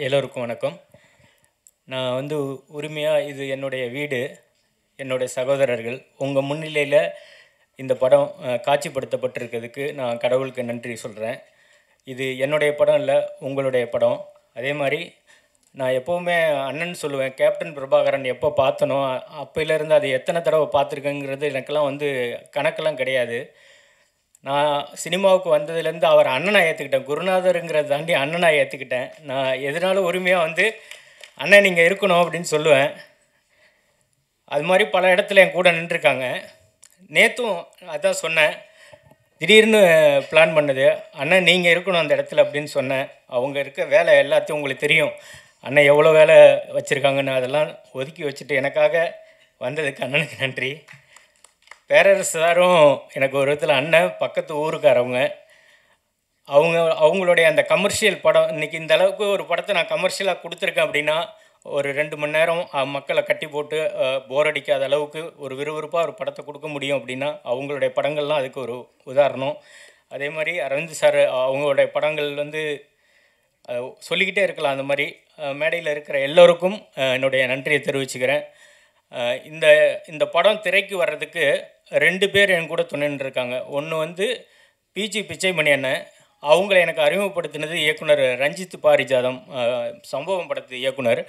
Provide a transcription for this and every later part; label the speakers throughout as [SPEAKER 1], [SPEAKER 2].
[SPEAKER 1] எல்லோருக்கும் வணக்கம். நான் வந்து உரிமையாக இது என்னுடைய வீடு, என்னுடைய சகோதரர்கள் உங்கள் முன்னிலையில் இந்த படம் காட்சிப்படுத்தப்பட்டிருக்கிறதுக்கு நான் கடவுளுக்கு நன்றி சொல்கிறேன். இது என்னுடைய படம் இல்லை, உங்களுடைய படம். அதே மாதிரி நான் எப்போவுமே அண்ணன் சொல்லுவேன், கேப்டன் பிரபாகரன் எப்போ பார்த்தனோ அப்போலேருந்து அது எத்தனை தடவை பார்த்துருக்கேங்கிறது எனக்கெல்லாம் வந்து கணக்கெல்லாம் கிடையாது. நான் சினிமாவுக்கு வந்ததுலேருந்து அவர் அண்ணனாக ஏற்றுக்கிட்டேன், குருநாதருங்கிறத தாண்டி அண்ணனாக ஏற்றுக்கிட்டேன். நான் எதனாலும் உரிமையாக வந்து அண்ணன் நீங்கள் இருக்கணும் அப்படின்னு சொல்லுவேன். அது மாதிரி பல இடத்துல என் கூட நின்றுருக்காங்க. நேற்றும் அதான் சொன்னேன், திடீர்னு பிளான் பண்ணது, அண்ணன் நீங்கள் இருக்கணும் அந்த இடத்துல அப்படின்னு சொன்னேன். அவங்க இருக்க வேலை எல்லாத்தையும் உங்களுக்கு தெரியும், அண்ணன் எவ்வளோ வேலை வச்சுருக்காங்கன்னு. அதெல்லாம் ஒதுக்கி வச்சுட்டு எனக்காக வந்ததுக்கு அண்ணனுக்கு நன்றி. பேரரசு சாரும் எனக்கு ஒரு விதத்தில் அண்ணன், பக்கத்து ஊருக்காரவங்க. அவங்களுடைய அந்த கமர்ஷியல் படம், இன்றைக்கி இந்த அளவுக்கு ஒரு படத்தை நான் கமர்ஷியலாக கொடுத்துருக்கேன் அப்படின்னா, ஒரு 2 மணி நேரம் மக்களை கட்டி போட்டு போர் அடிக்காத அளவுக்கு ஒரு விறுவிறுப்பாக ஒரு படத்தை கொடுக்க முடியும் அப்படின்னா அவங்களுடைய படங்கள்லாம் அதுக்கு ஒரு உதாரணம். அதே மாதிரி அரவிந்த் சார் அவங்களுடைய படங்கள் வந்து சொல்லிக்கிட்டே இருக்கலாம். அந்த மாதிரி மேடையில் இருக்கிற எல்லோருக்கும் என்னுடைய நன்றியை தெரிவிச்சுக்கிறேன். இந்த இந்த படம் திரைக்கு வர்றதுக்கு 2 பேர் என் கூட துணைன்னு இருக்காங்க. ஒன்று வந்து பிஜி பிச்சைமணி அண்ணன், அவங்கள எனக்கு அறிமுகப்படுத்தினது இயக்குனர் ரஞ்சித் பாரிஜாதம், சம்பவம் படத்து இயக்குனர்.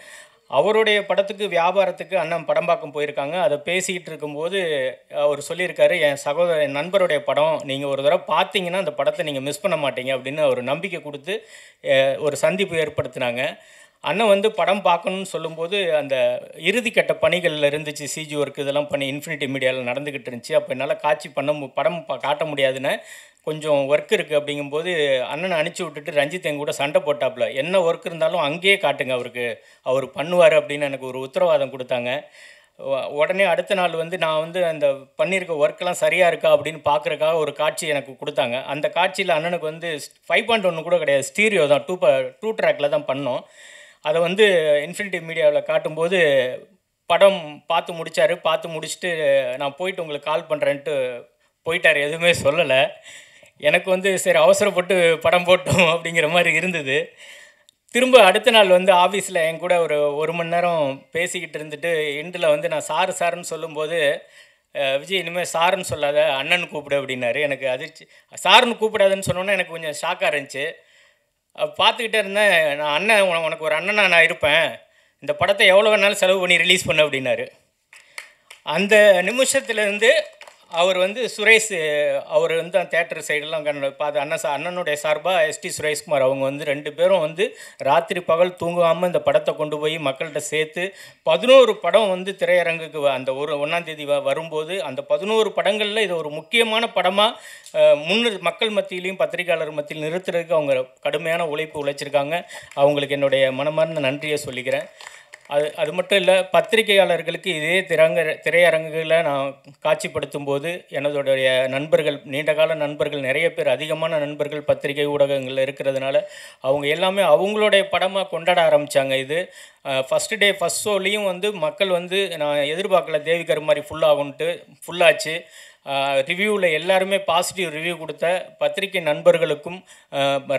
[SPEAKER 1] அவருடைய படத்துக்கு வியாபாரத்துக்கு அண்ணன் படம் பார்க்க போயிருக்காங்க. அதை பேசிக்கிட்டு இருக்கும்போது அவர் சொல்லியிருக்காரு, என் நண்பருடைய படம், நீங்கள் ஒரு தடவை பார்த்தீங்கன்னா அந்த படத்தை நீங்கள் மிஸ் பண்ண மாட்டீங்க அப்படின்னு ஒரு நம்பிக்கை கொடுத்து ஒரு சந்திப்பு ஏற்படுத்தினாங்க. அண்ணன் வந்து படம் பார்க்கணுன்னு சொல்லும்போது அந்த இறுதிக்கட்ட பணிகளில் இருந்துச்சு, சிஜி ஒர்க் இதெல்லாம் பண்ணி இன்ஃபினிட்டி மீடியாவில் நடந்துக்கிட்டு இருந்துச்சு. அப்போ என்னால் காட்சி படம் காட்ட முடியாதுன்னு, கொஞ்சம் ஒர்க் இருக்குது அப்படிங்கும்போது அண்ணனை அனுப்பிச்சி விட்டுட்டு ரஞ்சித் எங்க கூட சண்டை போட்டாப்புல, என்ன ஒர்க் இருந்தாலும் அங்கேயே காட்டுங்க, அவர் பண்ணுவார் அப்படின்னு எனக்கு ஒரு உத்தரவாதம் கொடுத்தாங்க. உடனே அடுத்த நாள் வந்து நான் வந்து அந்த பண்ணியிருக்க ஒர்க்கெலாம் சரியாக இருக்கா அப்படின்னு பார்க்குறக்காக ஒரு காட்சி எனக்கு கொடுத்தாங்க. அந்த காட்சியில் அண்ணனுக்கு வந்து 5.1 கூட கிடையாது, ஸ்டீரியோ தான், 2 ட்ராக்கில் தான் பண்ணோம். அதை வந்து இன்ஃபினிட்டி மீடியாவில் காட்டும்போது படம் பார்த்து முடித்தார். பார்த்து முடிச்சுட்டு நான் போயிட்டு உங்களுக்கு கால் பண்ணுறேன்ட்டு போயிட்டார், எதுவுமே சொல்லலை. எனக்கு வந்து சரி அவசரப்பட்டு படம் போட்டோம் அப்படிங்கிற மாதிரி இருந்தது. திரும்ப அடுத்த நாள் வந்து ஆஃபீஸில் என் கூட ஒரு மணி நேரம் பேசிக்கிட்டு இருந்துட்டு எண்டில் வந்து நான் சாருன்னு சொல்லும்போது, விஜய் இனிமேல் சாருன்னு சொல்லாத, அண்ணன் கூப்பிடு அப்படின்னாரு. எனக்கு அதிர்ச்சி. சாருன்னு கூப்பிடாதுன்னு சொன்னோன்னே எனக்கு கொஞ்சம் ஷாக்காக இருந்துச்சு. பார்த்துக்கிட்டே இருந்தேன். நான் அண்ணன், உனக்கு ஒரு அண்ணனாக நான் இருப்பேன், இந்த படத்தை எவ்வளோ வேணாலும் செலவு பண்ணி ரிலீஸ் பண்ணு அப்படின்னாரு. அந்த நிமிஷத்துலேருந்து அவர் வந்து சுரேஷ், அவர் வந்து அந்த தேட்டர் சைடெல்லாம் பார்த்து அண்ணனுடைய சார்பாக எஸ்டி சுரேஷ்குமார் அவங்க வந்து 2 பேரும் வந்து ராத்திரி பகல் தூங்காமல் இந்த படத்தை கொண்டு போய் மக்கள்கிட்ட சேர்த்து 11 படம் வந்து திரையரங்குக்கு அந்த 1ஆம் தேதி வரும்போது அந்த 11 படங்களில் இது ஒரு முக்கியமான படமாக மக்கள் மத்தியிலையும் பத்திரிகையாளர் மத்தியில் நிறுத்துறதுக்கு அவங்க கடுமையான உழைப்பு உழைச்சிருக்காங்க. அவங்களுக்கு என்னுடைய மனமார்ந்த நன்றியை சொல்லிக்கிறேன். அது மட்டும் இல்லை, பத்திரிகையாளர்களுக்கு இதே திரையரங்குகளை நான் காட்சிப்படுத்தும் போது எனதுடைய நண்பர்கள், நீண்டகால நண்பர்கள், நிறைய பேர், அதிகமான நண்பர்கள் பத்திரிகை ஊடகங்களில் இருக்கிறதுனால அவங்க எல்லாமே அவங்களுடைய படமாக கொண்டாட ஆரம்பித்தாங்க. இது ஃபஸ்ட்டு டே ஃபஸ்ட் ஷோலையும் வந்து மக்கள் வந்து நான் எதிர்பார்க்கல தேவிகர் மாதிரி ஃபுல்லாச்சு. ரிவ்யூவில் எல்லாருமே பாசிட்டிவ் ரிவ்யூ கொடுத்த பத்திரிகை நண்பர்களுக்கும்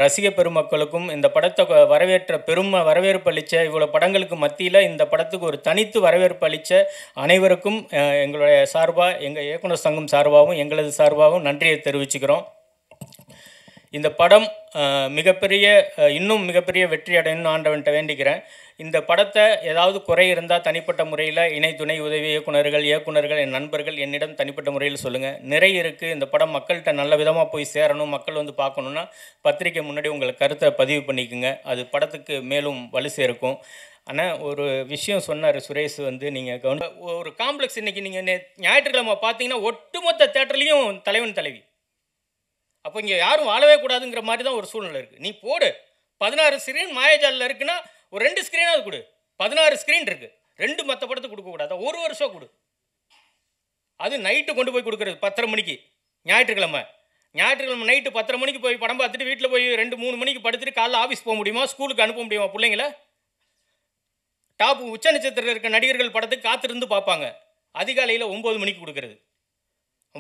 [SPEAKER 1] ரசிக பெருமக்களுக்கும் இந்த படத்தை வரவேற்பு அளித்த இவ்வளோ படங்களுக்கு மத்தியில் இந்த படத்துக்கு ஒரு தனித்து வரவேற்பு அளித்த அனைவருக்கும் எங்களுடைய சார்பாக, எங்கள் இயக்குனர் சங்கம் சார்பாகவும் எங்களது சார்பாகவும் நன்றியை தெரிவிச்சுக்கிறோம். இந்த படம் இன்னும் மிகப்பெரிய வெற்றி அடையணும்னு ஆண்டவன்கிட்ட வேண்டிக்கிறேன். இந்த படத்தை ஏதாவது குறை இருந்தால் தனிப்பட்ட முறையில் இணை துணை உதவி இயக்குனர்கள் என் நண்பர்கள் என்னிடம் தனிப்பட்ட முறையில் சொல்லுங்கள். நிறைய இருக்குது. இந்த படம் மக்கள்கிட்ட நல்ல விதமாக போய் சேரணும், மக்கள் வந்து பார்க்கணுன்னா பத்திரிக்கை முன்னாடி உங்கள் கருத்தை பதிவு பண்ணிக்கோங்க. அது படத்துக்கு மேலும் வலு சேர்க்கும். ஆனால் ஒரு விஷயம் சொன்னார் சுரேஷ், வந்து நீங்கள் ஒரு காம்ப்ளெக்ஸ் இன்றைக்கி நீங்கள் ஞாயிற்றுக்கிழமை பார்த்தீங்கன்னா ஒட்டுமொத்த தேட்டர்லேயும் தலைவன் தலைவி. அப்போ இங்கே யாரும் வாழவே கூடாதுங்கிற மாதிரி தான் ஒரு சூழ்நிலை இருக்குது. நீ போடு, 16 ஸ்க்ரீன் மாயாஜாலில் இருக்குன்னா ஒரு 2 ஸ்க்ரீனாவது கொடு. 16 ஸ்க்ரீன் இருக்குது, 2 மற்ற படத்துக்கு கொடுக்கக்கூடாது, ஒரு வருஷம் கொடு. அது நைட்டு கொண்டு போய் கொடுக்குறது 10:30 மணிக்கு ஞாயிற்றுக்கிழமை நைட்டு 10:30 மணிக்கு போய் படம் பார்த்துட்டு வீட்டில் போய் 2-3 மணிக்கு படுத்துட்டு காலைல ஆஃபீஸ் போக முடியுமா? ஸ்கூலுக்கு அனுப்ப முடியுமா பிள்ளைங்கள? டாப் உச்ச நட்சத்திரம் இருக்க நடிகர்கள் படத்துக்கு காத்திருந்து பார்ப்பாங்க, அதிகாலையில் 9 மணிக்கு கொடுக்குறது.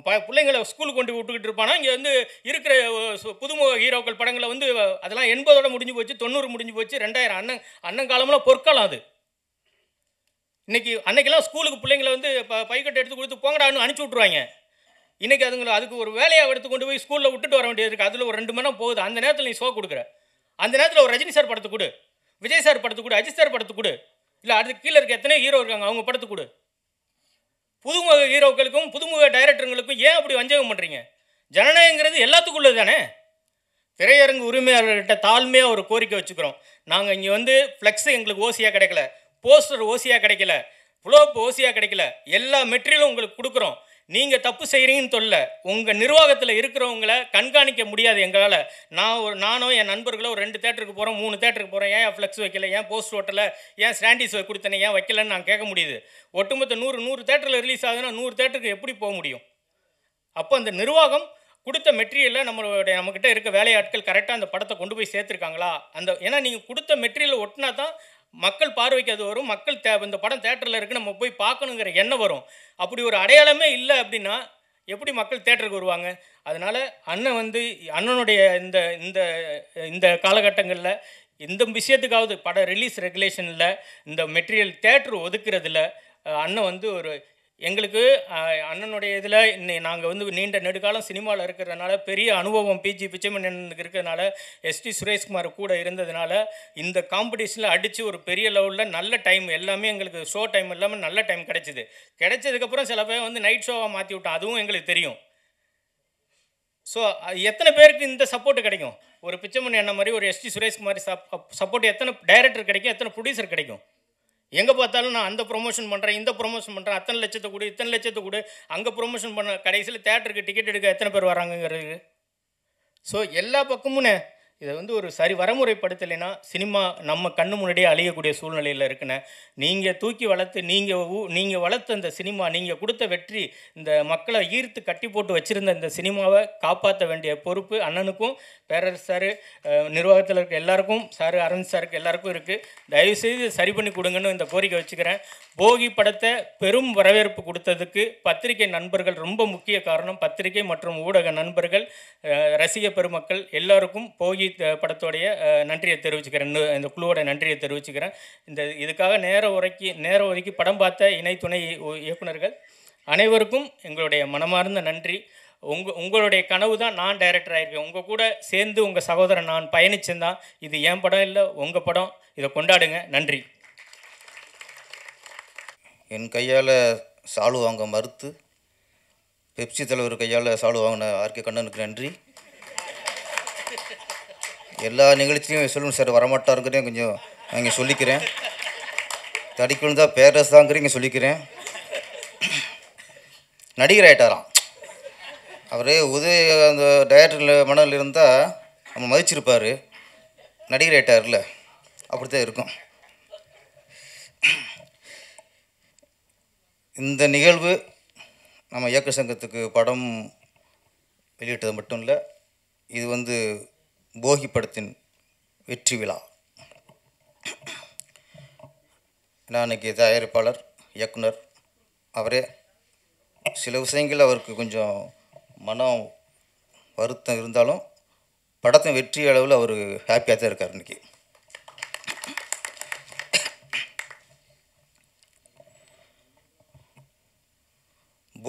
[SPEAKER 1] பிள்ளைங்களை ஸ்கூலுக்கு கொண்டு விட்டுக்கிட்டு இருப்பானா. இங்கே வந்து இருக்கிற புதுமுக ஹீரோக்கள் படங்களை வந்து அதெல்லாம் 80ஓட முடிஞ்சு போச்சு, 90 முடிஞ்சு போச்சு, 2000 அண்ணன் அண்ணன் காலம்லாம் பொற்காலம் அது. இன்றைக்கி அன்னைக்கெல்லாம் ஸ்கூலுக்கு பிள்ளைங்களை வந்து பைக்கட்டை எடுத்து கொடுத்து போங்கடான்னு அனுப்பிச்சி விட்ருவாங்க. இன்றைக்கி அதுக்கு ஒரு வேலையாக எடுத்து கொண்டு போய் ஸ்கூலில் விட்டுட்டு வர வேண்டியது இருக்குது. அதில் ஒரு 2 மணி நேரம் போகுது. அந்த நேரத்தில் நீ ஷோ கொடுக்குற. அந்த நேரத்தில் ஒரு ரஜினி சார் படத்தை கொடு, விஜய் சார் படத்தை கொடு, அஜித் சார் படத்தை கொடு, இல்லை அதுக்கு கீழே இருக்க எத்தனை ஹீரோ இருக்காங்க அவங்க படத்தை கொடு. புதுமுக ஹீரோக்களுக்கும் புதுமுக டைரக்டருங்களுக்கும் ஏன் அப்படி வஞ்சகம் பண்ணுறீங்க? ஜனநாயகங்கிறது எல்லாத்துக்குள்ளது தானே. திரையரங்கு உரிமையாளர்கிட்ட தாழ்மையாக ஒரு கோரிக்கை வச்சுக்கிறோம். நாங்கள் இங்கே வந்து ஃப்ளெக்ஸு எங்களுக்கு ஓசியாக கிடைக்கல, போஸ்டர் ஓசியாக கிடைக்கல, ஃப்ளோப் ஓசியாக கிடைக்கல, எல்லா மெட்டீரியலும் உங்களுக்கு கொடுக்குறோம். நீங்கள் தப்பு செய்கிறீங்கன்னு சொல்ல, உங்கள் நிர்வாகத்தில் இருக்கிறவங்கள கண்காணிக்க முடியாது எங்களால். நானும் என் நண்பர்களும் ஒரு 2 தேட்டருக்கு போகிறோம், 3 தேட்டருக்கு போகிறோம், ஏன் ஃப்ளெக்ஸ் வைக்கல, ஏன் போஸ்டர் ஓட்டலை, ஏன் ஸ்டாண்டிஸ் கொடுத்தனே, ஏன் வைக்கலன்னு நான் கேட்க முடியுது. ஒட்டுமொத்த 100 தேட்டரில் ரிலீஸ் ஆகுதுன்னா 100 தேட்டருக்கு எப்படி போக முடியும்? அப்போ அந்த நிர்வாகம் கொடுத்த மெட்டீரியலில் நம்மக்கிட்ட இருக்க வேலையாட்கள் கரெக்டாக அந்த படத்தை கொண்டு போய் சேர்த்துருக்காங்களா? ஏன்னா நீங்கள் கொடுத்த மெட்டீரியலை ஒட்டினா தான் மக்கள் பார்வைக்கு அது வரும். மக்கள் இந்த படம் தேட்டரில் இருக்குது நம்ம போய் பார்க்கணுங்கிற எண்ணம் வரும். அப்படி ஒரு அடையாளமே இல்லை அப்படின்னா எப்படி மக்கள் தேட்டருக்கு வருவாங்க? அதனால் அண்ணனுடைய இந்த இந்த இந்த காலகட்டங்களில் இந்த விஷயத்துக்காவது பட ரிலீஸ் ரெகுலேஷனில் இந்த மெட்டீரியல் தேட்டர் ஒதுக்குறதில் அண்ணன் ஒரு எங்களுக்கு அண்ணனுடைய இதில் நாங்கள் நீண்ட நெடுகாலம் சினிமாவில் இருக்கிறதுனால பெரிய அனுபவம் பிஜி பிச்சைமணியனுக்கு இருக்கிறதுனால எஸ்டி சுரேஷ்குமார் கூட இருந்ததுனால இந்த காம்படிஷனில் அடித்து ஒரு பெரிய லெவலில் நல்ல டைம் எல்லாமே எங்களுக்கு ஷோ டைம் இல்லாமல் நல்ல டைம் கிடைச்சதுக்கப்புறம் சில பேர் நைட் ஷோவாக மாற்றி விட்டோம். அதுவும் எங்களுக்கு தெரியும். ஸோ எத்தனை பேருக்கு இந்த சப்போர்ட்டு கிடைக்கும்? ஒரு பிச்சைமணி அண்ணன் மாதிரி ஒரு எஸ்டி சுரேஷ்குமார் சப்போர்ட் எத்தனை டைரக்டர் கிடைக்கும், எத்தனை ப்ரொடியூசர் கிடைக்கும்? எங்கே பார்த்தாலும் நான் அந்த ப்ரொமோஷன் பண்ணுறேன், இந்த ப்ரொமோஷன் பண்ணுறேன், அத்தனை லட்சத்தை கொடு, இத்தனை லட்சத்தை கொடு, அங்கே ப்ரொமோஷன் பண்ண கடைசியில் தேட்டருக்கு டிக்கெட் எடுக்க எத்தனை பேர் வராங்கங்கிறது. ஸோ எல்லா பக்கமும் இதை ஒரு சரி வரமுறைப்படுத்தலைன்னா சினிமா நம்ம கண்ணு முன்னாடியே அழியக்கூடிய சூழ்நிலையில் இருக்குண்ணே. நீங்கள் தூக்கி வளர்த்து நீங்கள் வளர்த்த இந்த சினிமா, நீங்கள் கொடுத்த வெற்றி, இந்த மக்களை ஈர்த்து கட்டி போட்டு வச்சுருந்த இந்த சினிமாவை காப்பாற்ற வேண்டிய பொறுப்பு அண்ணனுக்கும் பேரரசு சார் நிர்வாகத்தில் இருக்க எல்லாருக்கும் சார் அரவிந்த் சாருக்கு எல்லாருக்கும் இருக்குது. தயவுசெய்து சரி பண்ணி கொடுங்கன்னு இந்த கோரிக்கை வச்சுக்கிறேன். போகி படத்தை பெரும் வரவேற்பு கொடுத்ததுக்கு பத்திரிகை நண்பர்கள் ரொம்ப முக்கிய காரணம். பத்திரிகை மற்றும் ஊடக நண்பர்கள், ரசிக பெருமக்கள் எல்லாருக்கும் போகி படத்தோடைய நன்றியை தெரிவிச்சுக்கிறேன். இந்த குழுவோட நன்றியை தெரிவிச்சுக்கிறேன். இதுக்காக நேரம் ஒதுக்கி படம் பார்த்த இணை துணை இயக்குநர்கள் அனைவருக்கும் எங்களுடைய மனமார்ந்த நன்றி. உங்களுடைய கனவு தான் நான் டைரக்டர் ஆகிருக்கேன். உங்கள் கூட சேர்ந்து உங்கள் சகோதரன் நான் பயணிச்சேன்தான். இது என் படம் இல்லை, உங்கள் படம். இதை கொண்டாடுங்க. நன்றி.
[SPEAKER 2] என் கையால் சாலு வாங்க மறுத்து பெப்சி தலைவர் கையால் சாலு வாங்கின ஆர்கே கண்ணனுக்கு நன்றி. எல்லா நிகழ்ச்சியும் சொல்லணும் சார், வரமாட்டாருங்கிறேன் கொஞ்சம் நான் இங்கே சொல்லிக்கிறேன். தடிக்கணும் தான் பேரரசு தாங்கிறேன் இங்கே சொல்லிக்கிறேன். நடிகர் ஆகிட்டாராம் அவர். அந்த டைரக்டர் மனதில் இருந்தால் நம்ம மதிச்சிருப்பார். நடிகர் ஆகிட்டார்ல, அப்படி தான் இருக்கும். இந்த நிகழ்வு நம்ம இயக்க சங்கத்துக்கு படம் வெளியிட்டது மட்டும் இல்லை, இது போகி படத்தின் வெற்றி விழா. நான் அன்றைக்கி தயாரிப்பாளர் இயக்குனர் அவரே சில விஷயங்கள் அவருக்கு கொஞ்சம் மனம் வருத்தம் இருந்தாலும் படத்தின் வெற்றி அளவில் அவர் ஹாப்பியாக தான் இருக்கார். இன்றைக்கி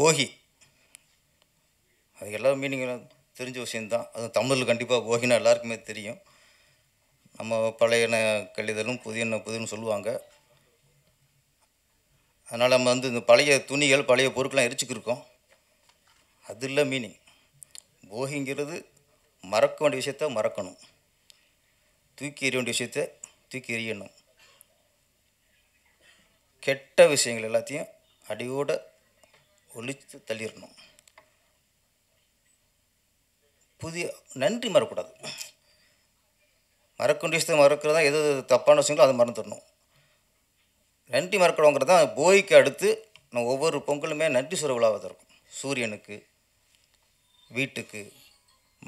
[SPEAKER 2] போகி அது எல்லா மீனிங்களும் தெரிஞ்ச விஷயந்தான். அது தமிழில் கண்டிப்பாக போகினா எல்லாருக்குமே தெரியும். நம்ம பழையன கழிதலும் புதியன்னு சொல்லுவாங்க. அதனால் நம்ம இந்த பழைய துணிகள் பழைய பொருட்கள்லாம் எரிச்சுக்கிருக்கோம். அது இல்லை மீனிங். போகிங்கிறது மறக்க வேண்டிய விஷயத்த மறக்கணும், தூக்கி எறிய வேண்டிய விஷயத்த தூக்கி எறியணும், கெட்ட விஷயங்கள் எல்லாத்தையும் அடியோடு ஒழித்து தள்ளிடணும். புதிய நன்றி மறக்கக்கூடாது. மறக்க வேண்டிய விஷயத்தை மறக்கிறதா, எது தப்பான விஷயங்களோ அதை மறந்துடணும். நன்றி மறக்கணுங்கிறது தான் போகிக்கு அடுத்து நம்ம ஒவ்வொரு பொங்கலுமே நன்றி சொல்ல விழாவாக இருக்கும். சூரியனுக்கு, வீட்டுக்கு,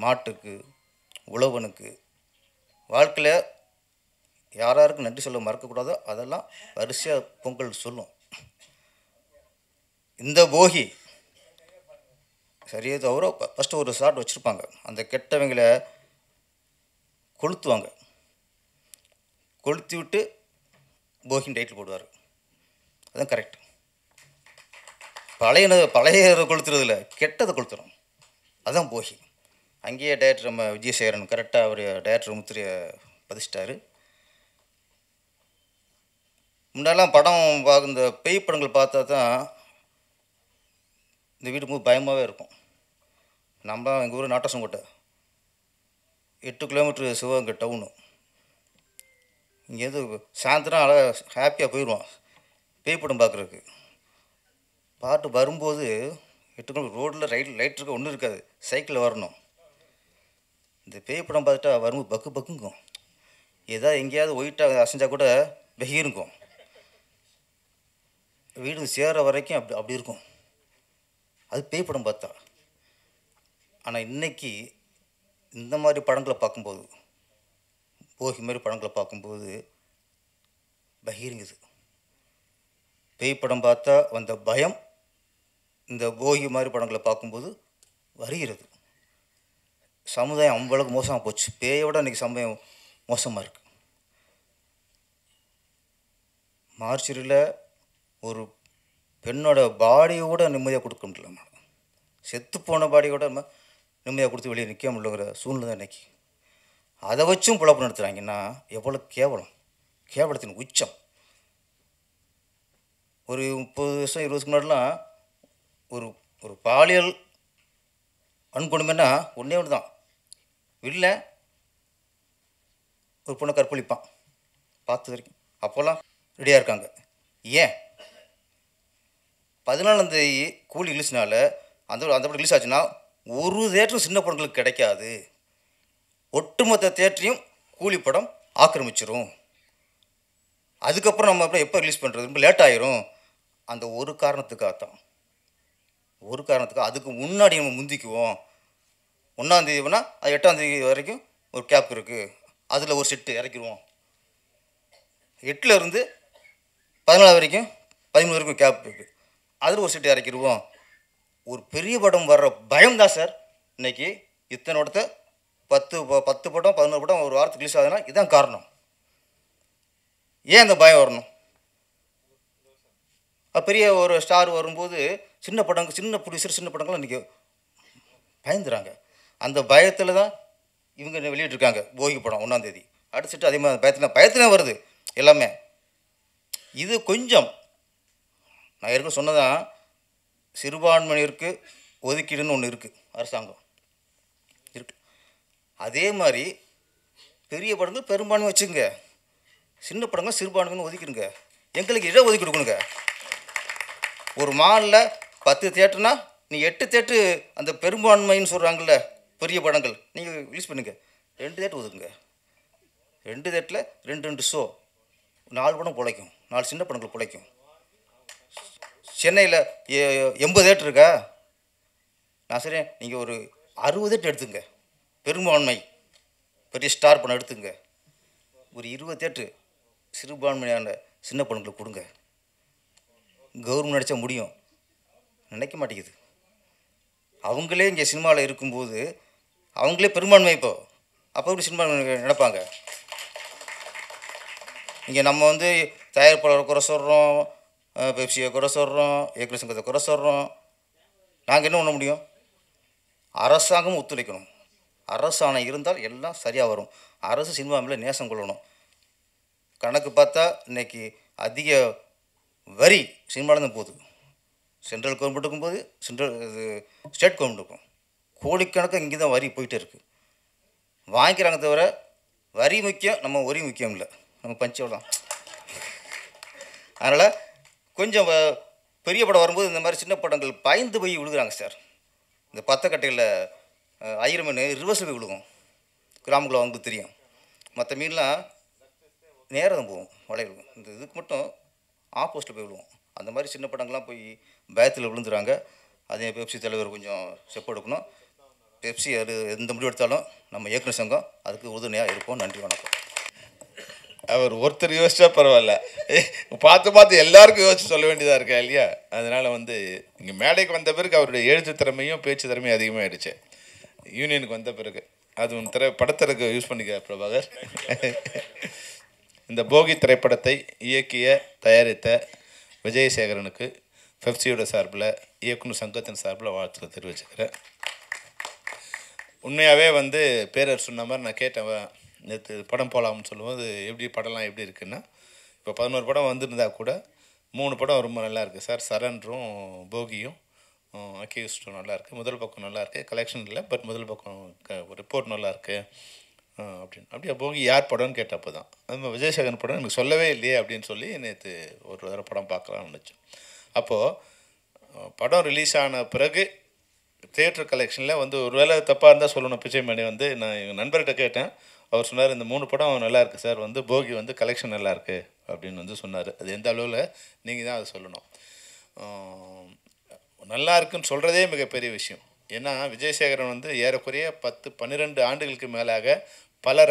[SPEAKER 2] மாட்டுக்கு, உழவனுக்கு, வாழ்க்கையில் யாராருக்கு நன்றி சொல்ல மறக்கக்கூடாதோ அதெல்லாம் வரிசையாக பொங்கல் சொல்லும். இந்த போகி சரியே தவிர ஃபஸ்ட்டு ஒரு ஷாட் வச்சுருப்பாங்க. அந்த கெட்டவங்களை கொளுத்துவாங்க. கொளுத்தி விட்டு போகின்னு டைட்டில் போடுவார். அதுதான் கரெக்ட். பழைய கொளுத்துறதில்ல, கெட்டதை கொளுத்துறோம். அதுதான் போகி. அங்கேயே டேரக்டர் நம்ம விஜயசேகரன் கரெக்டாக அவர் டேரக்டர் முத்திரையை பதிச்சிட்டாரு. முன்னெல்லாம் படம் இந்த பேய் படங்கள் பார்த்தா தான் இந்த வீடு போது பயமாகவே இருக்கும். நம்ம எங்கள் ஊர் நாட்டாசங்கோட்டை 8 கிலோமீட்டர் சிவகங்கை டவுனு. இங்கேருந்து சாயந்தரம் அழகாக ஹாப்பியாக போயிடுவோம் பேய் படம் பார்க்குறதுக்கு. பாட்டு வரும்போது 8 கிலோமீட்டர் ரோட்டில் லைட் இருக்க ஒன்றும் இருக்காது, சைக்கிளில் வரணும். இந்த பேய் படம் பார்த்துட்டா வரும்போது பக்கு பக்குங்கும். ஏதாவது எங்கேயாவது ஒயிட்டாக அசைஞ்சா கூட வெகிருக்கும். வீடு சேர வரைக்கும் அப்படி இருக்கும். அது பேய் படம் பார்த்தா. ஆனால் இன்றைக்கி இந்த மாதிரி படங்களை பார்க்கும்போது, போகி மாதிரி படங்களை பார்க்கும்போது பகீருங்குது. பேய் படம் பார்த்தா வந்த பயம் இந்த போகி மாதிரி படங்களை பார்க்கும்போது வருகிறது. சமுதாயம் அவ்வளவுக்கு மோசமாக போச்சு. பேயை விட இன்றைக்கி சமுதாயம் மோசமாக இருக்குது. மார்ச்சரியில் ஒரு பெண்ணோட பாடியோட நிம்மதியாக கொடுக்க முடியல. செத்து போன பாடியோட நம்ம நிம்மதியாக கொடுத்து வெளியே நிற்க முடியலங்கிற சூழ்நிலை தான் இன்றைக்கி. அதை வச்சும் புழப்பு நடத்துகிறாங்கன்னா எவ்வளோ கேவலம், கேவலத்தின் உச்சம். ஒரு 30 வருஷம் 20 வருஷம் முன்னாடிலாம் ஒரு பாலியல் வன்கொடுமைன்னா ஒன்றே ஒன்று தான், இல்லை ஒரு பொண்ணை கற்பழிப்பான். பார்த்து வரைக்கும் அப்போல்லாம் ரெடியாக இருக்காங்க. ஏன் 14ஆம் தேதி கூலி ரிலீஸ்னால அந்த படம் ரிலீஸ் ஆச்சுன்னா ஒரு தேட்டரும் சின்ன படங்களுக்கு கிடைக்காது. ஒட்டுமொத்த தேட்டரையும் கூலி படம் ஆக்கிரமிச்சிரும். அதுக்கப்புறம் நம்ம அப்புறம் எப்போ ரிலீஸ் பண்ணுறது, ரொம்ப லேட் ஆயிரும். அந்த ஒரு காரணத்துக்காகத்தான், ஒரு காரணத்துக்காக அதுக்கு முன்னாடி நம்ம முந்திக்குவோம். 1ஆம் தேதி வேணால் அது 8ஆம் தேதி வரைக்கும் ஒரு கேப் இருக்குது, அதில் ஒரு செட்டு இறக்கிடுவோம். 8ல் இருந்து 14 வரைக்கும் 13 வரைக்கும் கேப் இருக்குது, அதில் ஒரு செட்டு இறக்கிடுவோம். ஒரு பெரிய படம் வர்ற பயம்தான் சார் இன்றைக்கி இத்தனை இடத்த 10 படம் 11 படம் ஒரு வாரத்துக்கு ரிலீஸ் ஆகுதுன்னா இதுதான் காரணம். ஏன் அந்த பயம் வரணும்? பெரிய ஒரு ஸ்டார் வரும்போது சின்ன ப்ரொடியூசர் சின்ன படங்கள் இன்றைக்கி பயந்துறாங்க. அந்த பயத்தில் தான் இவங்க வெளியிட்ருக்காங்க போகி படம் 1ஆம் தேதி. அடிச்சுட்டு அதே மாதிரி பயத்தில் வருது எல்லாமே. இது கொஞ்சம் நான் ஏற்கனவே சொன்னதான், சிறுபான்மையினருக்கு ஒதுக்கீடுன்னு ஒன்று இருக்குது, அரசாங்கம் இருக்கு. அதே மாதிரி பெரிய படங்கள் பெரும்பான்மை வச்சுங்க, சின்ன படங்கள் சிறுபான்மைன்னு ஒதுக்கிடுங்க. எங்களுக்கு இட ஒதுக்கி கொடுக்கணுங்க. ஒரு மாலில் 10 தேட்டர்னா நீ 8 தேட்ரு அந்த பெரும்பான்மைன்னு சொல்கிறாங்கல்ல பெரிய படங்கள் நீங்கள் ரிலீஸ் பண்ணுங்கள். 2 தேட்டர் ஒதுக்குங்க. 2 தேட்டரில் 2 ஷோ, 4 படம் பிழைக்கும், 4 சின்ன படங்கள் பிழைக்கும். சென்னையில் 80 தேட்டர் இருக்கா? நான் சரி, நீங்கள் ஒரு 60 தேட்டர் எடுத்துங்க, பெரும்பான்மை பெரிய ஸ்டார் படம் எடுத்துங்க. ஒரு 20 தேட்டரு சிறுபான்மையான சின்ன படங்களுக்கு கொடுங்க. கவர்மெண்ட் நினச்சா முடியும், நினைக்க மாட்டேங்குது. அவங்களே இங்கே சினிமாவில் இருக்கும்போது அவங்களே பெரும்பான்மை அப்போ எப்படி சினிமா நினைப்பாங்க? இங்கே நம்ம தயாரிப்பாளரை குறை சொல்கிறோம், பெப்சியை குறை சொல்கிறோம், இயக்குனர் சங்கத்தை குறை சொல்கிறோம். நாங்கள் என்ன பண்ண முடியும்? அரசாங்கமும் ஒத்துழைக்கணும். அரசாணை இருந்தால் எல்லாம் சரியாக வரும். அரசு சினிமா மேலே நேசம் கொள்ளணும். கணக்கு பார்த்தா இன்றைக்கி அதிக வரி சினிமாவில் தான் போகுது. சென்ட்ரல் கவர்மெண்ட்டுக்கும் போது ஸ்டேட் கவர்மெண்ட்டுக்கும் கோடிக்கணக்காக இங்கே தான் வரி போயிட்டே இருக்குது. வாங்கிக்கிறாங்க தவிர வரி முக்கியம், நம்ம ஒரி முக்கியம் இல்லை, நம்ம பஞ்சவெல்லாம். அதனால் கொஞ்சம் பெரிய படம் வரும்போது இந்த மாதிரி சின்ன படங்கள் பயந்து போய் விழுகிறாங்க சார். இந்த பத்தக்கட்டையில் ஆயிரம் மீன் ரிவர்ஸில் போய் விழுகும். கிராமக்குள்ள அவங்களுக்கு தெரியும். மற்ற மீன்லாம் நேராக தான் போகும், வளையல். இந்த இதுக்கு மட்டும் ஆப்போசிட்டில் போய் விழுவோம். அந்த மாதிரி சின்ன படங்கள்லாம் போய் பயத்தில் விழுந்துறாங்க. அதே பெப்சி தலைவர் கொஞ்சம் ஸ்டெப் எடுக்கணும். பெப்சி அது எந்த முடிவு எடுத்தாலும் நம்ம இயக்குனர் சங்கம் அதுக்கு உறுதுணையாக இருப்போம். நன்றி, வணக்கம்.
[SPEAKER 3] அவர் ஒருத்தர் யோசிச்சா பரவாயில்ல, பார்த்து பார்த்து எல்லாருக்கும் யோசிச்சு சொல்ல வேண்டியதாக இருக்கா இல்லையா? அதனால் வந்து இங்கே மேடைக்கு வந்த பிறகு அவருடைய எழுத்து திறமையும் பேச்சு திறமையும் அதிகமாகிடுச்சு. யூனியனுக்கு வந்த பிறகு அது படத்திற்கு யூஸ் பண்ணிக்க பிரபாகர். இந்த போகி திரைப்படத்தை இயக்கிய தயாரித்த விஜயசேகரனுக்கு பெப்சியோட சார்பில், இயக்குனர் சங்கத்தின் சார்பில் வாழ்த்துக்கள் தெரிவிச்சுக்கிறேன். உண்மையாகவே வந்து பேரர் சொன்ன மாதிரி நான் கேட்டேன், நேற்று படம் போகலாம்னு சொல்லும்போது எப்படி படம்லாம் எப்படி இருக்குன்னா, இப்போ 11 படம் வந்திருந்தா கூட 3 படம் ரொம்ப நல்லா இருக்குது சார். சரண்டரும் போகியும் அக்யூஸ்டும் நல்லாயிருக்கு. முதல் பக்கம் நல்லாயிருக்கு, கலெக்ஷன் இல்லை, பட் முதல் பக்கம் ரிப்போர்ட் நல்லாயிருக்கு அப்படின்னு. அப்படியே போகி யார் படம்னு கேட்டப்போ தான் அது விஜயசேகரன் படம் எனக்கு சொல்லவே இல்லையே அப்படின்னு சொல்லி நேற்று ஒரு தடவை படம் பார்க்கலாம்னு நினச்சோம். அப்போது படம் ரிலீஸ் ஆன பிறகு தியேட்டர் கலெக்ஷனில் வந்து ஒரு வேளை தப்பாக இருந்தால் சொல்லணும், பிச்சைமணி வந்து நான் எங்கள் நண்பர்கிட்ட கேட்டேன். அவர் சொன்னார், இந்த 3 படம் நல்லாயிருக்கு சார், வந்து போகி வந்து கலெக்ஷன் நல்லாயிருக்கு அப்படின்னு வந்து சொன்னார். அது எந்த அளவில் நீங்கள் தான் அதை சொல்லணும். நல்லா இருக்குன்னு சொல்கிறதே மிகப்பெரிய விஷயம். ஏன்னா விஜயசேகரன் வந்து ஏறக்குறைய 10-12 ஆண்டுகளுக்கு மேலாக பல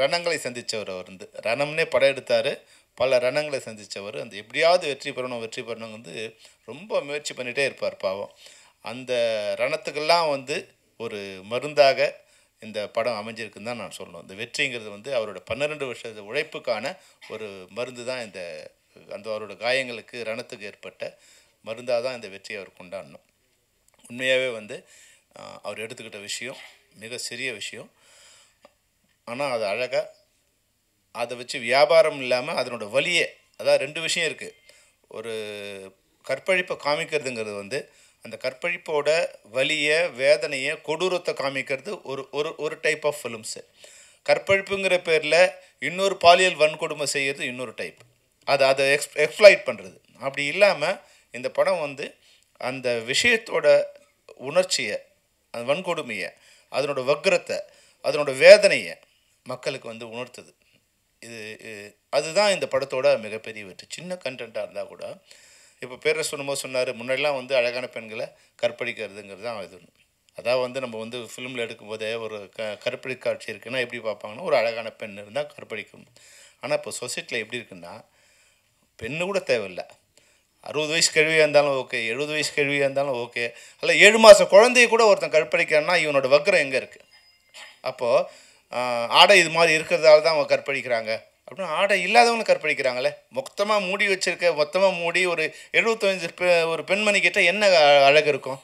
[SPEAKER 3] ரணங்களை சந்தித்தவர். அவர் வந்து ரணம்னே படம் எடுத்தார், பல ரணங்களை சந்தித்தவர். அந்த எப்படியாவது வெற்றி பெறணும் வந்து ரொம்ப முயற்சி பண்ணிகிட்டே இருப்பார் பாவம். அந்த ரணத்துக்கெல்லாம் வந்து ஒரு மருந்தாக இந்த படம் அமைஞ்சிருக்குன்னு தான் நான் சொல்லணும். இந்த வெற்றிங்கிறது வந்து அவரோட 12 வருஷ உழைப்புக்கான ஒரு மருந்து தான். அந்த அவரோட காயங்களுக்கு ரணத்துக்கு ஏற்பட்ட மருந்தாக தான் இந்த வெற்றியை அவர் கொண்டாடணும். உண்மையாகவே வந்து அவர் எடுத்துக்கிட்ட விஷயம் மிக சிறிய விஷயம், ஆனால் அது அழகாக அதை வச்சு வியாபாரம் இல்லாமல் அதனோட வலியை, அதாவது 2 விஷயம் இருக்குது. ஒரு கற்பழிப்பை காமிக்கிறதுங்கிறது வந்து அந்த கற்பழிப்போட வலியை, வேதனையை, கொடூரத்தை காமிக்கிறது ஒரு டைப் ஆஃப் ஃபிலிம்ஸு. கற்பழிப்புங்கிற பேரில் இன்னொரு பாலியல் வன்கொடுமை செய்கிறது இன்னொரு டைப். அதை எக்ஸ்ப்ளாய்ட் பண்ணுறது. அப்படி இல்லாமல் இந்த படம் வந்து அந்த விஷயத்தோட உணர்ச்சியை, அந்த வன்கொடுமையை, அதனோட வக்ரத்தை, அதனோட வேதனையை மக்களுக்கு வந்து உணர்த்துது. அதுதான் இந்த படத்தோட மிகப்பெரிய வெற்றி. சின்ன கண்டென்ட்டாக இருந்தால் கூட, இப்போ பேரர் சொல்லும்போது சொன்னார், முன்னாடிலாம் வந்து அழகான பெண்களை கற்பழிக்கிறதுங்கிறது தான் இது. அதாவது வந்து நம்ம வந்து ஃபிலிமில் எடுக்கும்போதே ஒரு கற்பழி காட்சி இருக்குன்னா எப்படி பார்ப்பாங்கன்னா, ஒரு அழகான பெண் இருந்தால் கற்பழிக்கும். ஆனால் இப்போ சொசைட்டியில் எப்படி இருக்குன்னா, பெண்ணு கூட தேவையில்லை, 60 வயசு கழுவியாக இருந்தாலும் ஓகே, 70 வயசு கழுவியாக இருந்தாலும் ஓகே, அல்ல 7 மாத குழந்தைய கூட ஒருத்தன் கற்பழிக்கிறான்னா இவனோட வக்ரம் எங்கே இருக்குது? அப்போது ஆடை இது மாதிரி இருக்கிறதால தான் அவங்க கற்பழிக்கிறாங்க அப்படின்னா, ஆடை இல்லாதவங்க கற்பழிக்கிறாங்களே. மொத்தமாக மூடி வச்சுருக்க, மொத்தமாக மூடி ஒரு 75 ஒரு பெண்மணிக்கிட்ட என்ன அழகு இருக்கும்?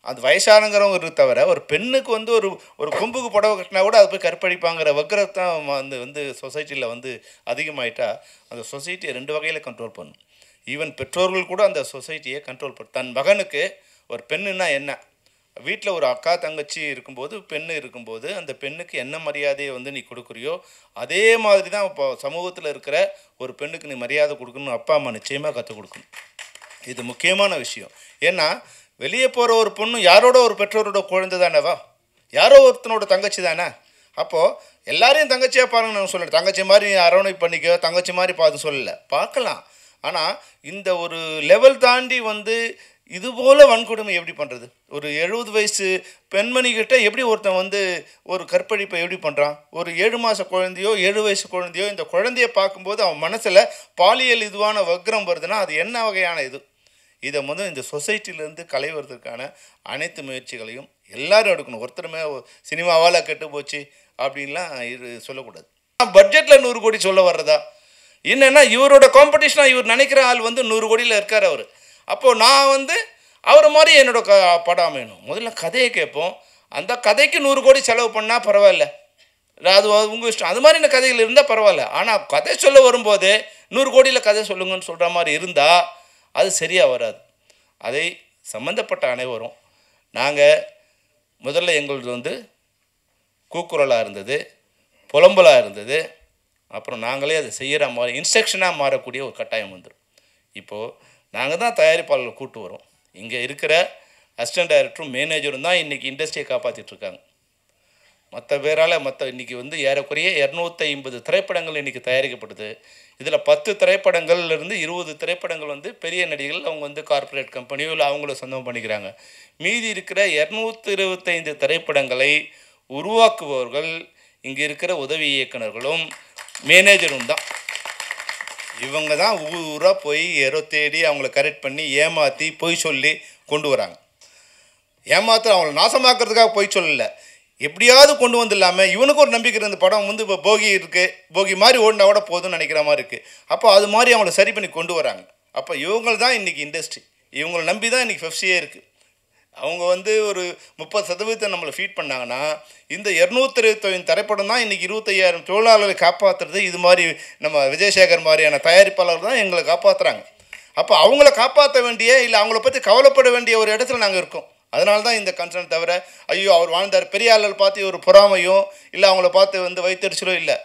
[SPEAKER 3] அது வயசானங்கிறவங்க தவிர ஒரு பெண்ணுக்கு வந்து ஒரு கொம்புக்கு புடவை கட்டினா கூட அதை போய் கற்பழிப்பாங்கிற வக்ரத்தான் வந்து சொசைட்டியில் வந்து அதிகமாயிட்டா அந்த சொசைட்டியை 2 வகையில் கண்ட்ரோல் பண்ணும். ஈவன் பெற்றோர்கள் கூட அந்த சொசைட்டியை கண்ட்ரோல் பண்ணும். தன் மகனுக்கு ஒரு பெண்ணுன்னா என்ன, வீட்டில் ஒரு அக்கா தங்கச்சி இருக்கும்போது, பெண்ணு இருக்கும்போது அந்த பெண்ணுக்கு என்ன மரியாதையை வந்து நீ கொடுக்குறியோ அதே மாதிரி தான் இப்போ சமூகத்தில் இருக்கிற ஒரு பெண்ணுக்கு நீ மரியாதை கொடுக்கணும்னு அப்பா அம்மா நிச்சயமாக கற்றுக் கொடுக்கணும். இது முக்கியமான விஷயம். ஏன்னா வெளியே போகிற ஒரு பொண்ணு யாரோட ஒரு பெற்றோரோட குழந்தை தானேவா, யாரோ ஒருத்தனோட தங்கச்சி தானே. அப்போது எல்லாரையும் தங்கச்சியாக பாருங்க நான் சொல்லலை, தங்கச்சி மாதிரி அரவணைப்பு பண்ணிக்க, தங்கச்சி மாதிரி பார்த்து சொல்லலை, பார்க்கலாம். ஆனால் இந்த ஒரு லெவல் தாண்டி வந்து இதுபோல் வன்கொடுமை எப்படி பண்ணுறது? ஒரு 70 வயசு பெண்மணிக்கிட்ட எப்படி ஒருத்தன் வந்து ஒரு கற்பழிப்பை எப்படி பண்ணுறான்? ஒரு 7 மாத குழந்தையோ 7 வயசு குழந்தையோ இந்த குழந்தைய பார்க்கும்போது அவன் மனசில் பாலியல் இதுவான வக்ரம் வருதுன்னா அது என்ன வகையான இது? இதை முதல் இந்த சொசைட்டிலேருந்து களைவதற்கான அனைத்து முயற்சிகளையும் எல்லாரும் எடுக்கணும். ஒருத்தருமே சினிமாவால் கெட்டு போச்சு அப்படின்லாம் சொல்லக்கூடாது. பட்ஜெட்டில் 100 கோடி சொல்ல வர்றதா என்னென்னா, இவரோட காம்படிஷனாக இவர் நினைக்கிற ஆள் வந்து 100 கோடியில் இருக்கார் அவர். அப்போது நான் வந்து அவரை மாதிரி என்னோட படம் அமையணும். முதல்ல கதையை கேட்போம், அந்த கதைக்கு 100 கோடி செலவு பண்ணால் பரவாயில்ல, அது உங்கள் இஷ்டம். அது மாதிரி இந்த கதைகள் இருந்தால் பரவாயில்ல. ஆனால் கதை சொல்ல வரும்போது 100 கோடியில் கதை சொல்லுங்கன்னு சொல்கிற மாதிரி இருந்தால் அது சரியாக வராது. அதை சம்மந்தப்பட்ட அனைவரும், நாங்கள் முதல்ல எங்களது வந்து கூக்குரலாக இருந்தது, புலம்பலாக இருந்தது, அப்புறம் நாங்களே அதை செய்கிற மாதிரி இன்ஸ்ட்ரக்ஷனாக மாறக்கூடிய ஒரு கட்டாயம் வந்துடும். இப்போது நாங்கள் தான் தயாரிப்பாளர்கள் கூட்டு வரோம். இங்கே இருக்கிற அசிஸ்டன்ட் டைரக்டரும் மேனேஜரும் தான் இன்றைக்கி இண்டஸ்ட்ரியை காப்பாற்றிட்டுருக்காங்க. மற்ற பேரால் இன்றைக்கி வந்து ஏறக்குறைய 250 திரைப்படங்கள் இன்றைக்கி தயாரிக்கப்படுது. இதில் 10 திரைப்படங்கள்லேருந்து 20 திரைப்படங்கள் வந்து பெரிய நடிகர்கள், அவங்க வந்து கார்ப்பரேட் கம்பெனியோ இல்லை அவங்கள சொந்தம் பண்ணிக்கிறாங்க. மீதி இருக்கிற 225 திரைப்படங்களை உருவாக்குபவர்கள் இங்கே இருக்கிற உதவி இயக்குநர்களும் மேனேஜரும் தான். இவங்க தான் ஊராக போய் யாரோ தேடி அவங்கள கரெக்ட் பண்ணி ஏமாற்றி பொய் சொல்லி கொண்டு வராங்க. ஏமாற்ற அவங்கள நாசமாக்குறதுக்காக பொய் சொல்லலை, எப்படியாவது கொண்டு வந்து இல்லாமல் இவனுக்கு ஒரு நம்பிக்கை இந்த படம் வந்து இப்போ போகி இருக்குது, போகி மாதிரி ஓடினா கூட போதும்னு நினைக்கிற மாதிரி இருக்குது. அப்போ அது மாதிரி அவங்கள சரி பண்ணி கொண்டு வராங்க. அப்போ இவங்க தான் இன்றைக்கி இண்டஸ்ட்ரி, இவங்களை நம்பி தான் இன்றைக்கி பெப்சியே இருக்குது. அவங்க வந்து ஒரு 30% நம்மளை ஃபீட் பண்ணாங்கன்னா இந்த 229 திரைப்படம் தான் இன்றைக்கி 25,000 தொழிலாளர்களை காப்பாற்றுறது. இது மாதிரி நம்ம விஜயசேகர் மாதிரியான தயாரிப்பாளர்கள் தான் எங்களை காப்பாற்றுறாங்க. அப்போ அவங்கள காப்பாற்ற வேண்டிய இல்லை அவங்கள பற்றி கவலைப்பட வேண்டிய ஒரு இடத்துல நாங்கள் இருக்கோம். அதனால தான் இந்த கன்சர்ன் தவிர ஐயோ அவர் வாழ்ந்தார் பெரிய ஆளுகள் பார்த்து ஒரு பொறாமையோ இல்லை அவங்கள பார்த்து வந்து வைத்தறிச்சலோ இல்லை.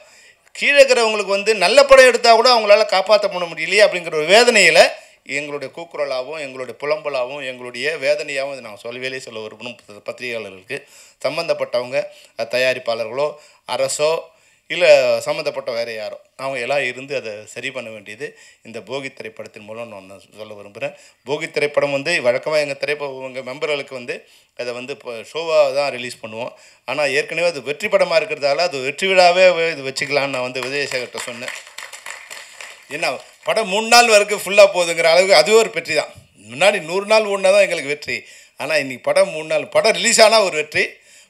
[SPEAKER 3] கீழே இருக்கிறவங்களுக்கு வந்து நல்ல படம் எடுத்தால் கூட அவங்களால காப்பாற்ற பண்ண முடியலையே அப்படிங்கிற ஒரு வேதனையில் எங்களுடைய கூக்குரலாகவும் எங்களுடைய புலம்பலாகவும் எங்களுடைய வேதனையாகவும் இதை நாங்கள் சொல்லவே சொல்ல விரும்பணும். பத்திரிகையாளர்களுக்கு சம்மந்தப்பட்டவங்க தயாரிப்பாளர்களோ அரசோ இல்லை சம்மந்தப்பட்ட வேறு யாரோ அவங்க எல்லாம் இருந்து அதை சரி பண்ண வேண்டியது இந்த போகி திரைப்படத்தின் மூலம் நான் சொல்ல விரும்புகிறேன். போகி திரைப்படம் வந்து வழக்கமாக எங்கள் மெம்பர்களுக்கு வந்து அதை வந்து இப்போ ஷோவாக தான் ரிலீஸ் பண்ணுவோம். ஆனால் ஏற்கனவே அது வெற்றி படமாக இருக்கிறதால அது வெற்றி விழாவே இது வச்சுக்கலான்னு நான் வந்து விஜயசேகர்கிட்ட சொன்னேன். ஏன்னா படம் 3 நாள் வரைக்கும் ஃபுல்லாக போகுதுங்கிற அளவுக்கு அதுவே ஒரு வெற்றி தான். முன்னாடி 100 நாள் ஓடினா தான் எங்களுக்கு வெற்றி. ஆனால் இன்றைக்கி படம் 3 நாள் படம் ரிலீஸ் ஆனால் ஒரு வெற்றி,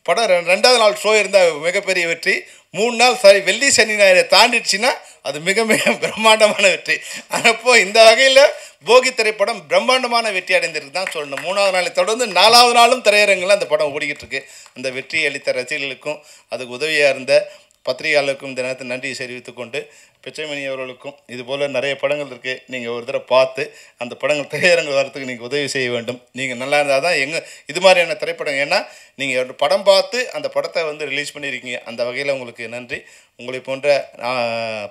[SPEAKER 3] படம் 2வது நாள் ஷோ இருந்தால் மிகப்பெரிய வெற்றி, 3 நாள் வெள்ளி சனி ஞாயிறை தாண்டிடுச்சுன்னா அது மிக மிக பிரம்மாண்டமான வெற்றி. அப்போ இந்த வகையில் போகி திரைப்படம் பிரம்மாண்டமான வெற்றி அடைந்திருக்கு தான் சொல்லணும். 3வது நாளை தொடர்ந்து 4வது நாளும் திரையரங்கில் அந்த படம் ஓடிக்கிட்டு இருக்கு. அந்த வெற்றி அளித்த ரசிகர்களுக்கும் அதுக்கு உதவியாக இருந்த பத்திரிகையாளருக்கும் இந்த நேரத்தில் நன்றி தெரிவித்துக் கொண்டு பிச்சைமணி அவர்களுக்கும் இதுபோல் நிறைய படங்கள் இருக்குது, நீங்கள் ஒரு தடவை பார்த்து அந்த படங்கள் திரையரங்கு வரத்துக்கு நீங்கள் உதவி செய்ய வேண்டும். நீங்கள் நல்லா இருந்தால் தான் இது மாதிரியான திரைப்படம், ஏன்னா நீங்கள் ஒரு படம் பார்த்து அந்த படத்தை வந்து ரிலீஸ் பண்ணியிருக்கீங்க. அந்த வகையில் உங்களுக்கு நன்றி. உங்களை போன்ற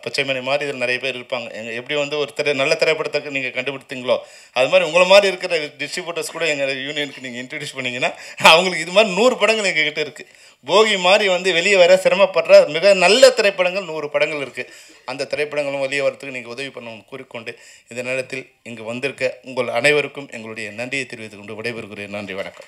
[SPEAKER 3] பச்சைமணி மாதிரி இதில் நிறைய பேர் இருப்பாங்க. எப்படி வந்து ஒரு நல்ல திரைப்படத்துக்கு நீங்கள் கண்டுபிடித்தீங்களோ அது மாதிரி உங்களை மாதிரி இருக்கிற டிஸ்ட்ரிபியூட்டர்ஸ் கூட எங்கள் யூனியனுக்கு நீங்கள் இன்ட்ரடியூஸ் பண்ணிங்கன்னா அவங்களுக்கு இது மாதிரி 100 படங்கள் எங்ககிட்ட இருக்குது. போகி மாதிரி வந்து வெளியே வர சிரமப்படுற மிக நல்ல திரைப்படங்கள் 100 படங்கள் இருக்குது. அந்த திரைப்படங்களும் வெளியே வரத்துக்கு நீங்கள் உதவி பண்ணணும்னு கூறிக்கொண்டு இந்த நேரத்தில் இங்கு வந்திருக்க உங்கள் அனைவருக்கும் எங்களுடைய நன்றியை தெரிவித்துக் கொண்டு விடைபெறுகிறேன். நன்றி, வணக்கம்.